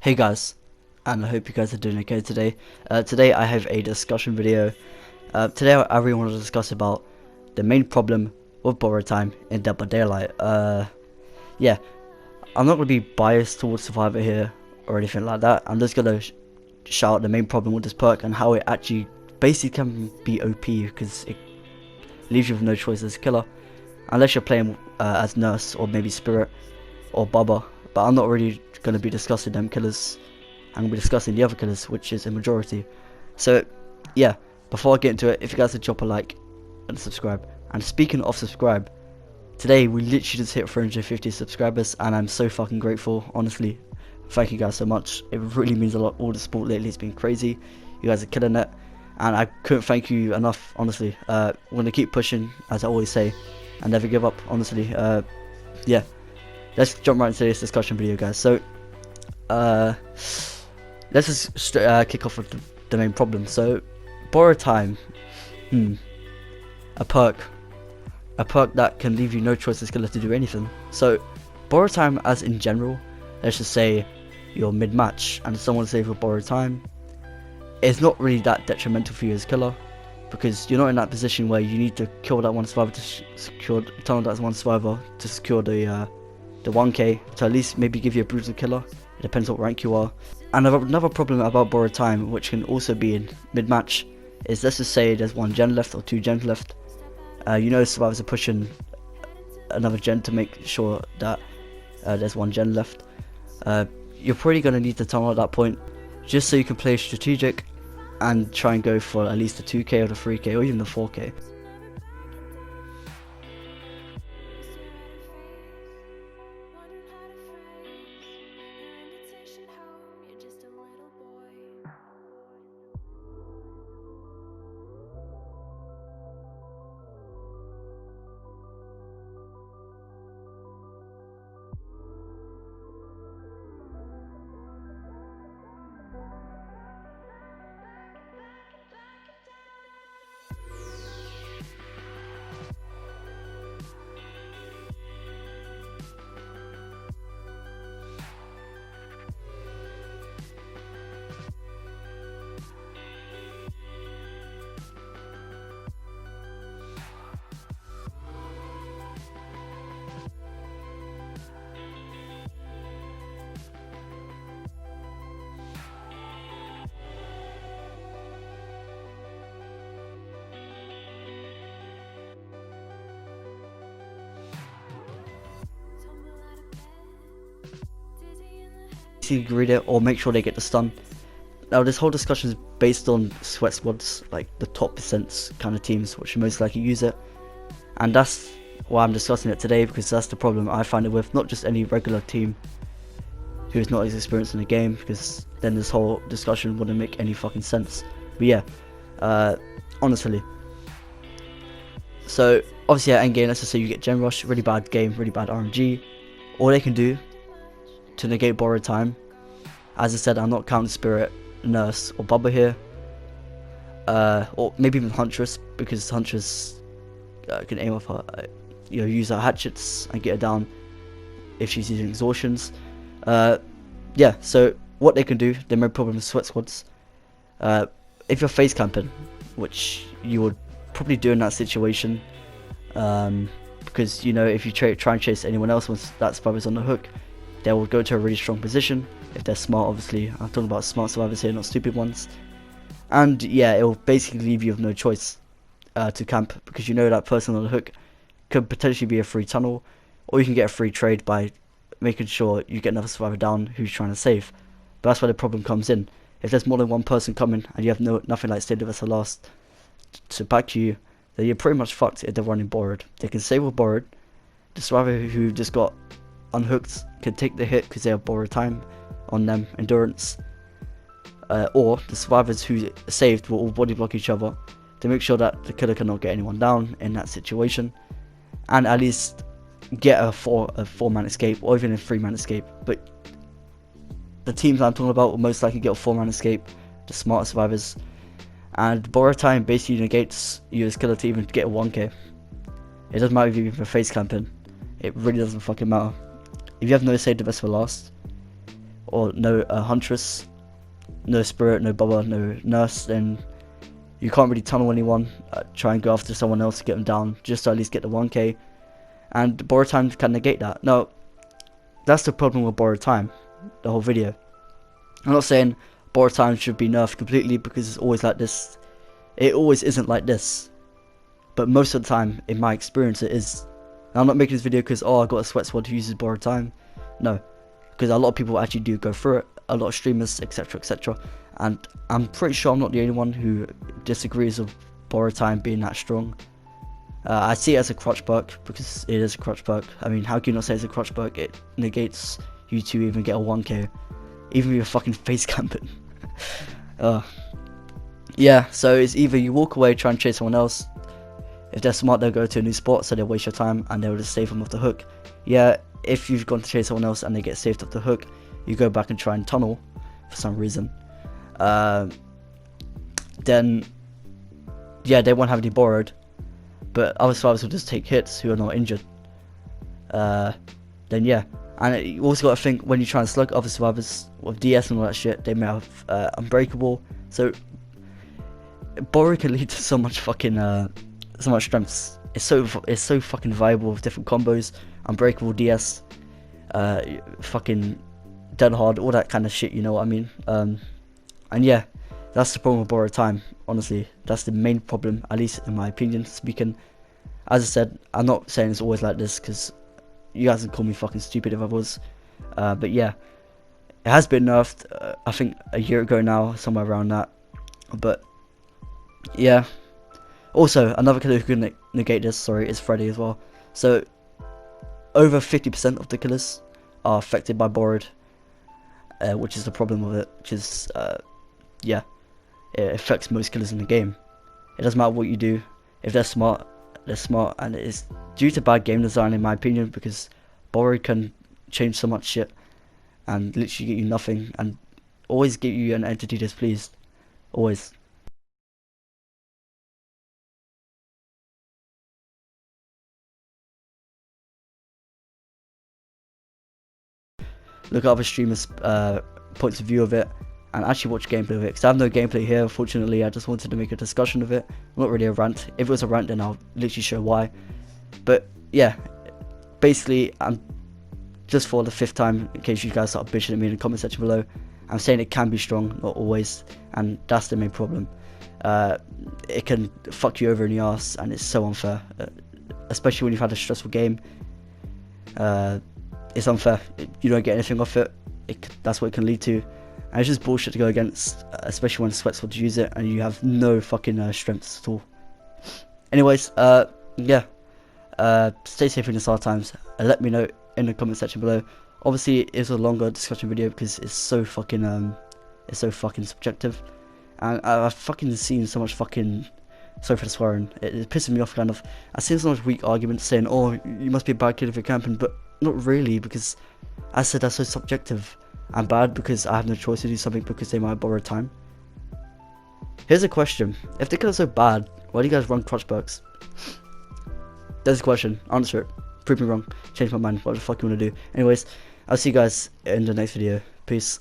Hey guys, and I hope you guys are doing okay today. Today I have a discussion video. Today I really want to discuss about the main problem with borrowed time in Dead by Daylight. Yeah, I'm not going to be biased towards Survivor here or anything like that. I'm just going to shout out the main problem with this perk and how it actually basically can be OP because it leaves you with no choice as a killer. Unless you're playing as Nurse or maybe Spirit or Bubba. But I'm not really going to be discussing them killers. I'm going to be discussing the other killers, which is a majority. So, yeah, before I get into it, if you guys would drop a like and subscribe. And speaking of subscribe, today we literally just hit 350 subscribers, and I'm so fucking grateful, honestly. Thank you guys so much. It really means a lot. All the support lately has been crazy. You guys are killing it, and I couldn't thank you enough, honestly. We're going to keep pushing, as I always say, and never give up, honestly. Yeah, let's jump right into this discussion video, guys. So, let's just kick off with the main problem. So, borrow time, a perk that can leave you no choice as killer to do anything. So, borrow time as in general, let's just say you're mid-match and someone says for borrow time, it's not really that detrimental for you as killer, because you're not in that position where you need to kill that one survivor to secure, tunnel that one survivor to secure the 1k, to at least maybe give you a brutal killer. It depends what rank you are. And another problem about borrowed time, which can also be in mid-match, is let's just say there's one gen left or two gens left. Survivors are pushing another gen to make sure that there's one gen left. You're probably going to need to tunnel at that point, just so you can play strategic and try and go for at least the 2k or the 3k or even the 4k. Greet it or make sure they get the stun. Now this whole discussion is based on sweat squads, like the top percent kind of teams which most likely use it, and that's why I'm discussing it today, because that's the problem I find it with, not just any regular team who's not as experienced in the game, because then this whole discussion wouldn't make any fucking sense. But yeah, honestly, so obviously at endgame, let's just say you get gen rush, really bad game, really bad RNG. All they can do to negate borrowed time, as I said, I'm not counting Spirit, Nurse or Bubba here, or maybe even Huntress, because Huntress can aim off her, use her hatchets and get her down if she's using exhaustions. Yeah, so what they can do, their main problem is sweat squads. If you're face camping, which you would probably do in that situation, because if you try and chase anyone else once that survivor's on the hook, they will go to a really strong position if they're smart. Obviously, I'm talking about smart survivors here, not stupid ones. And yeah, it will basically leave you with no choice to camp, because that person on the hook could potentially be a free tunnel, or you can get a free trade by making sure you get another survivor down who's trying to save. But that's where the problem comes in. If there's more than one person coming and you have nothing like Stay With Us Last to back you, then you're pretty much fucked if they're running borrowed. They can save with borrowed. The survivor who just got unhooked can take the hit because they have borrowed time on them, endurance, or the survivors who saved will all body block each other to make sure that the killer cannot get anyone down in that situation, and at least get a four-man escape, or even a 3-man escape. But the teams I'm talking about will most likely get a 4-man escape, the smart survivors, and borrow time basically negates you as killer to even get a 1k. It doesn't matter if you're even face camping, it really doesn't fucking matter. If you have no Save the Best for Last, or no Huntress, no Spirit, no Bubba, no Nurse, then you can't really tunnel anyone. Try and go after someone else to get them down, just to at least get the 1k. And Borrowed Time can negate that. Now, that's the problem with Borrowed Time, the whole video. I'm not saying Borrowed Time should be nerfed completely, because it's always like this. It always isn't like this. But most of the time, in my experience, it is. Now, I'm not making this video because, oh, I got a sweat squad who uses Borrowed Time. No. Because a lot of people actually do go through it. A lot of streamers, etc, etc. And I'm pretty sure I'm not the only one who disagrees with Borrowed Time being that strong. I see it as a crutch perk, because it is a crutch perk. I mean, how can you not say it's a crutch perk? It negates you to even get a 1k. Even if you're fucking face camping. Yeah, so it's either you walk away, try and chase someone else. If they're smart, they'll go to a new spot, so they'll waste your time and they'll just save them off the hook. Yeah, if you've gone to chase someone else and they get saved off the hook, you go back and try and tunnel for some reason. Then, yeah, they won't have any borrowed, but other survivors will just take hits who are not injured. Then yeah, and you also got to think, when you try and slug other survivors with DS and all that shit, they may have Unbreakable. So borrow can lead to so much fucking so much strengths. It's so fucking viable with different combos. Unbreakable, DS, fucking Dead Hard, all that kind of shit. You know what I mean? And yeah, that's the problem with Borrowed Time. Honestly, that's the main problem, at least in my opinion. Speaking, as I said, I'm not saying it's always like this, because you guys can call me fucking stupid if I was. But yeah, it has been nerfed. I think a year ago now, somewhere around that. But yeah. Also, another killer who can negate this, sorry, is Freddy as well. So over 50% of the killers are affected by Borrowed, which is the problem with it. Which is yeah, it affects most killers in the game. It doesn't matter what you do. If they're smart, they're smart, and it is due to bad game design, in my opinion, because Borrowed can change so much shit and literally get you nothing, and always get you an entity displeased. Always. Look at other streamers' points of view of it, and actually watch gameplay of it, because I have no gameplay here, unfortunately. I just wanted to make a discussion of it, not really a rant. If it was a rant, then I'll literally show why. But yeah, basically, I'm just for the 5th time, in case you guys start bitching at me in the comment section below, I'm saying it can be strong, not always, and that's the main problem. It can fuck you over in the arse, and it's so unfair, especially when you've had a stressful game. It's unfair. You don't get anything off it. That's what it can lead to, and it's just bullshit to go against, especially when Sweat Squad use it and you have no fucking strengths at all. Anyways, yeah, stay safe in these hard times, and let me know in the comment section below. Obviously, it's a longer discussion video because it's so fucking subjective, and I've fucking seen so much fucking, sorry for the swearing, it pisses me off kind of. I've seen so much weak arguments saying, oh, you must be a bad kid if you're camping, but not really, because as I said, that's so subjective. I'm bad because I have no choice to do something because they might borrow time. Here's a question: if the killer's so bad, why do you guys run crutch perks? There's a question. Answer it. Prove me wrong. Change my mind. What the fuck you wanna do? Anyways, I'll see you guys in the next video. Peace.